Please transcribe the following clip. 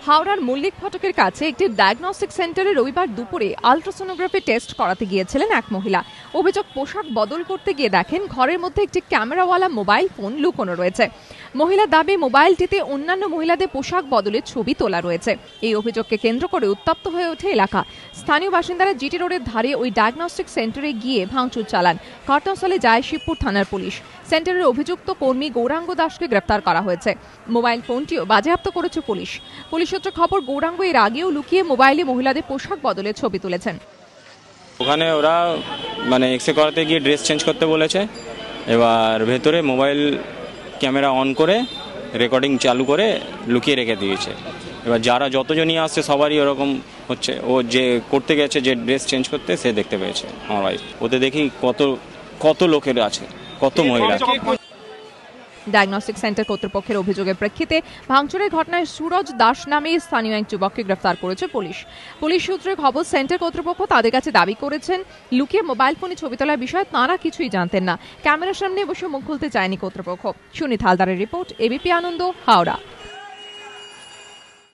হাওড়ার মল্লিক ফটকের কাছে একটি ডায়াগনস্টিক সেন্টারে রবিবার দুপুরে আলট্রাসোনোগ্রাফি টেস্ট করাতে গিয়েছিলেন এক মহিলা। অভিযোগ, পোশাক বদল করতে গিয়ে দেখেন ঘরের মধ্যে একটি ক্যামেরাওয়ালা মোবাইল ফোন লুকোনো রয়েছে। মহিলার দাবি, মোবাইলটিতে অন্যান্য মহিলাদের পোশাক বদলের ছবি তোলা রয়েছে। এই অভিযোগকে কেন্দ্র করে উত্তপ্ত হয়ে ওঠে এলাকা। স্থানীয় বাসিন্দারা জিটি রোডের ধারে ওই ডায়াগনস্টিক সেন্টারে গিয়ে ভাঙচুর চালান। ঘটনাস্থলে যায় শিবপুর থানার পুলিশ। সেন্টারের অভিযুক্ত কর্মী গৌরাঙ্গ দাসকে গ্রেপ্তার করা হয়েছে। মোবাইল ফোনটিও বাজেয়াপ্ত করেছে পুলিশ। পুলিশ সূত্রে খবর, গৌরাঙ্গ এর আগেও লুকিয়ে মোবাইলে মহিলাদের পোশাক বদলের ছবি তুলেছেন। ওখানে ওরা এক্সরে করাতে গিয়ে ড্রেস চেঞ্জ করতে বলেছে। এবার ভেতরে মোবাইল ক্যামেরা অন করে রেকর্ডিং চালু করে লুকিয়ে রেখে দিয়েছে। এবার যারা যতজনই আসছে সবারই ওরকম হচ্ছে। ও যে করতে গেছে, যে ড্রেস চেঞ্জ করতে, সে দেখতে পেয়েছে আমার ওয়াইফ। ওতে দেখি কত লোকের আছে, কত মহিলা। ডায়াগনস্টিক সেন্টার কর্তৃপক্ষের অভিযোগের প্রেক্ষিতে ভাঙচুরের ঘটনায় সুরজ দাস নামে স্থানীয় এক যুবককে গ্রেফতার করেছে পুলিশ। পুলিশ সূত্রে খবর, সেন্টার কর্তৃপক্ষ তাদের কাছে দাবি করেছেন লুকিয়ে মোবাইল ফোনে ছবি তোলার বিষয়ে তাঁরা কিছুই জানতেন না। ক্যামেরার সামনে বসে মুখ খুলতে চায়নি কর্তৃপক্ষ। সুনীত হালদারের রিপোর্ট, এবিপি আনন্দ, হাওড়া।